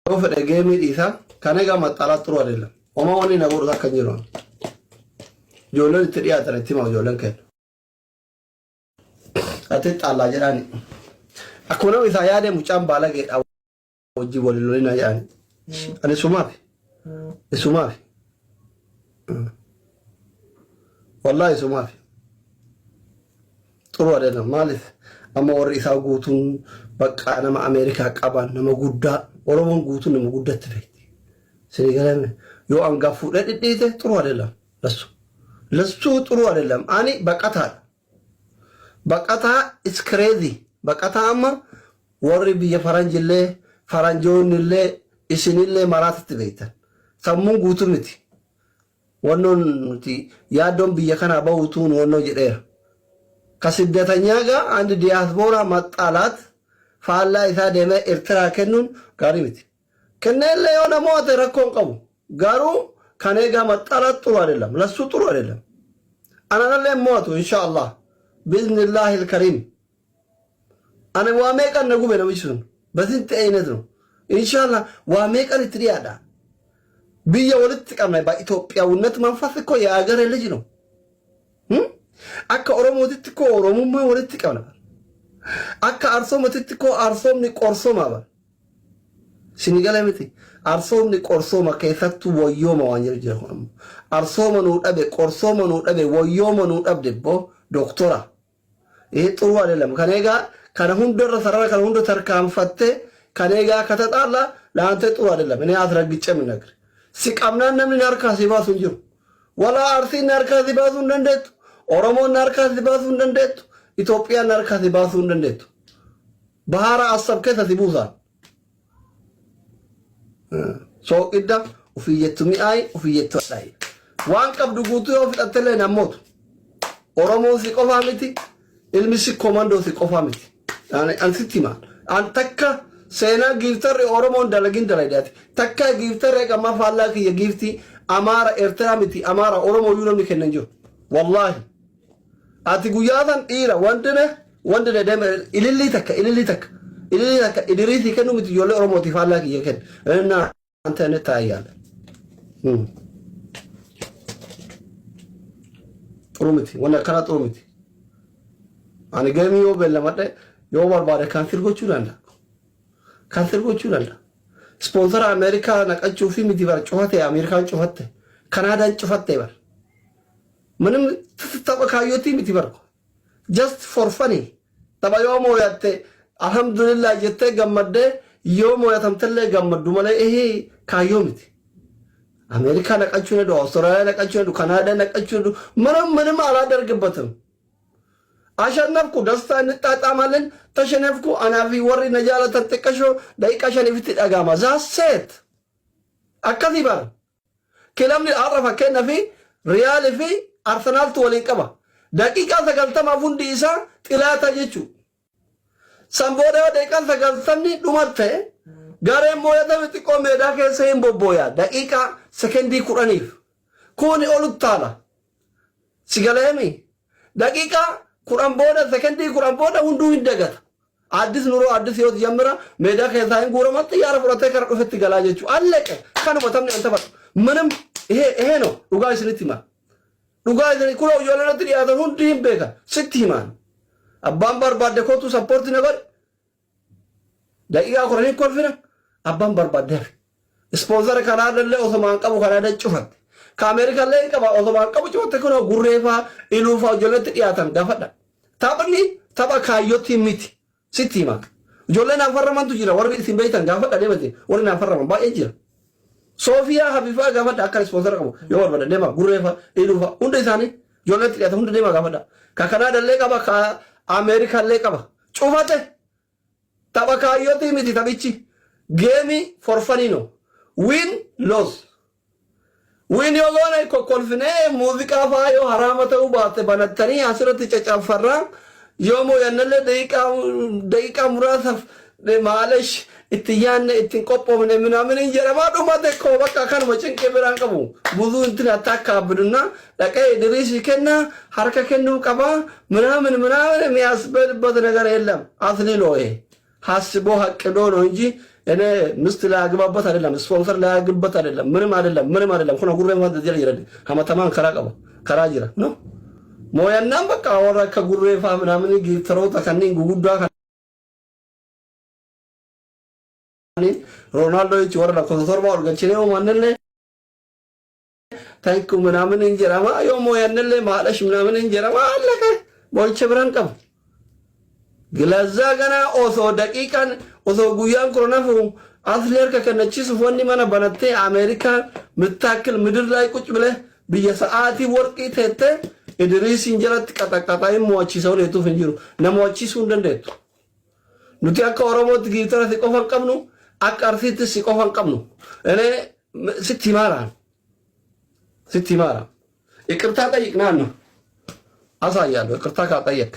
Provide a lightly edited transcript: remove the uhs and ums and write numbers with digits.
ወፈደ ጌሚ ዲሳ ከነጋ መጣላት ጥሩ አይደለም ኦማውኒ ነገሩ ታከኝሮ ጆለን ትዲያ ተረቲማው ጆለን ከ አትጣላ ጀራኒ አኮኖ ኢሳያደ ሙጫም ባለገ ወጂ ወልሎና ያኒ አኔ ሱማፊ والله ሱማፊ ጥሩ አይደለም ማለት አማወር ኢሳው ጉቱን በቃ ነማ አሜሪካ ቀባን ነመጉዳ ኦሮሞን ጉቱን ነመጉዳት ተፈይት ስለገለም ዮ አንጋፉ ለድዴተ ጥሩ አይደለም ለሱ ጥሩ አይደለም አኒ በቃታ ኢስ ክሬዚ በቃታማ ወሪ በየፈረንጅለ ፈረንጆንለ ኢስኒለ ማራት ተበይተን ሰሙን ጉቱምቲ ወኖንቲ ያዶም በየከና ባውቱን ወኖ ጀደር ከስደተኛ ጋር አንድ ዲያስፖራ መጣላት ፋላ ኢሳ ደመ ኤርትራ ከኑን ጋሪምቲ ከነለ የሆነ ሞት ረኮን ቀቡ ጋሩ ከኔ ጋር መጣላት ጥሩ አይደለም ለሱ ጥሩ አይደለም አናለ ሞቱ ኢንሻአላህ باذن الله الكريم انا ዋሜቀን ነጉ በነብዩን በስንት አይነት ነው ኢንሻአላህ ዋሜቀን ትሪያዳ ብየ ወልት ቀማይ በኢትዮጵያውነት መንፈስ እኮ የአገር ልጅ ነው አካ ኦሮሞ ትትኮ ኦሮሞማ ወልት ቀማይ አካ አርሶም ትትኮ አርሶም ንቆርሶ ማባ ሲኒገለምቲ አርሶም ንቆርሶ ማከይፈቱ ወዮ ማዋንጀር ጀሆም አርሶም ነው ዳበ ቆርሶም ነው ዳበ ወዮ ነው ዳብ ደቦ ዶክተራ ይሄ ጥሩ አይደለም ከኔጋ ከነሁን ደረሰራ ከነሁን ተርካም ፈተ ከኔጋ ከተጣላ ለአንተ ጥሩ አይደለም እኔ አስረግጬ ምን ነገር ሲቀምናና ምን ያርካ ሲባሱ እንጂ ወላ አርሲ ናርካ ሲባሱ እንደንደት ኦሮሞ ናርካ ሲባሱ እንደንደት ኢትዮጵያ ናርካ ሲባሱ እንደንደት ባህራ አሰብከ ሲቡዛ ሶ ኢዳ ወፍየቱ ሚአይ ወፍየቱ ላይ ዋን ቀብዱ ጉቱ ወፍጠተለ ናሞት ኦሮሞ ሲቆፋምቲ ኢልሚሲ ኮማንዶ ሲቆፋምቲ አኔ አንሲቲማ አንተካ ሴና ጊፍተር ኦሮሞ እንደለግን ደላይዳት ተካ ጊፍተር ከማ ፋላክ የጊፍቲ አማራ ኤርትራምቲ አማራ ኦሮሞ ዩኖም ከነንጆ والله አቲ ጉያታን ኢራ ወንድነ ደም ኢልሊተካ ኢድሪሲ ከኑምቲ ዮለ ኦሮሞ ቲፋላክ የከን እና አንተ ነታያለ ጥሩምቲ ወና ከራ ጥሩምቲ አኔ ገሚዮ በለማደ ዮባር ባደ ካንፊርጎቹ ላንዳ ስፖንሰር አሜሪካ ነቀቹ ፊልም ዲባር ጮኸተ አሜሪካን ጮኸተ ካናዳን ጮኸተ ይባል ምንም ተተበካዮቲ ምትበርኩ just for funny ተባዮሞ ያተ አልহামዱሊላህ የተ ገመደ ዮሞ ያተምተለ ገመዱ ማለት ይሄ ካዮምቲ አሜሪካ ነቀቹ ነው አውስትራሊያ ነቀቹ ነው ካናዳ ነቀቹ ነው ምንም አላደርግበትም አሸነፍኩ ደስታ እንጣጣማለን ተሸነፍኩ አናፊ ወሪ ነጃለ ተጥቀሾ ደቂቃ ሸነፍት ዳጋማ ዛሴት አከዚባር كلام العرفه كان في ريال في ارسنال تولين قبا دقيقه سغلتما فونديسا طلاتا جچو سامبودا دقيقه سغلتني دومته غاري مويدا بتقو ميدا كسين بوبويا دقيقه سكندي قرانيف كوني اولطالا سيغلامي دقيقه ቁራን ቦዳ ሰከንዲ ቁራን ቦዳ ሁንዱ ይደገት አዲስ ኑሮ አዲስ ህይወት ጀምራ ሜዳ ከዛይን ጎረመጥ ያረፈረተ ከረፈት ገላጀቹ አለቀ ከነ ቦታም አንተ ምንም ይሄ ነው ዱጋይ ስንቲማ ዱጋይ ዘኒ ኩሎ ዮለነት ያደ ሁንዱ ይበጋ ስቲማን አባን በርባደ ኮቱ ሰፖርት ነገር ደቂቃ ኮረኒ ኮርፊና አባን በርባደ ስፖንሰር ካናዳ ኦቶማን ቀቡ ካናዳ ጩፈት ከአሜሪካ ላይ ቀባ ኦቶማን ቀቡ ጩፈት ከኖ ጉሬፋ ኢሉፋ ጆለት ያታን ጋፈዳ ታብኒ ተባካዮቲ ሚቲ ሲቲማ ጆለና ፈረማንቱ ጅራ ወርቢ ሲምበይታን ጋፈዳ ደበቲ ወርና ፈረማን ባኤጅ ሶፊያ ሀቢባ ጋፈዳ አካል ስፖንሰር ቀቡ የወር በደ ደማ ጉሬፋ ኢሉፋ ሁንደ ሳኒ ጆለት ያታ ሁንደ ደማ ጋፈዳ ከካናዳ ላይ ቀባ ከአሜሪካ ላይ ቀባ ጩፈት ተባካዮቲ ሚቲ ታቢቺ ጌሚ ፎር ፈኒ ነው ዊን ሎስ ዊን yogoone kokkolfine muuziqaa faayo harama ta'u baate banattani asirratti cacafarra yomo yannalle daqiiqa muraasaf maalesh ittiyanne ittin qophomne ምናምን እንጀራማ ዱማተ ኮ በቃ kanuma cinqe biraan qabu ብዙ እንትን አታካብዱና ለቀይ ድሪስ ከና ሐረከ ከኑ ቀባ ምናምን የሚያስበልበት ነገር የለም አስሊሎ ይሄ ሐስቦ ሐቅዶ ነው እንጂ እኔ ምስት ላግባበት አይደለም ስፖንሰር ላግባበት አይደለም ምንም አይደለም ኩና ጉሬ ማለት ደል ይረድ ሀመተማን ከራቀበ ከራጅራ ነው ሞያናም በቃ ወራ ከጉሬ ፋ ምናምን ጊትሮ ተከኒን ጉጉዳ ሮናልዶ ይች ወራ ኮንሰርባ ኦርጋንቺኔው ማንነ ታንኩ ምናምን እንጀራማ ዮሞ ያንለ ማለሽ ምናምን እንጀራማ አለከ ቦልቸ ብራንቀም ግላዛ ገና ኦሶ ደቂቃን ኦሶ ጉያን ኮሮናፉ አትሌር ከነቺስ ፎኒ ማና በነቴ አሜሪካ ምታክል ምድር ላይ ቁጭ ብለ በየሰዓቲ ወርቂ ተተ እድሪስ እንጀራት ቀጣቃጣይ ሞቺ ሰው ለቱ ፍንጅሩ ነሞቺ ሱ እንደንደቱ ኑቲ አካ ኦሮሞት ጊተራ ሲቆፈን ቀምኑ አቃርሲት ሲቆፈን ቀምኑ እኔ ስትማራ ይቅርታ ጠይቅና ነው አሳያለሁ ይቅርታ ካጠየቅ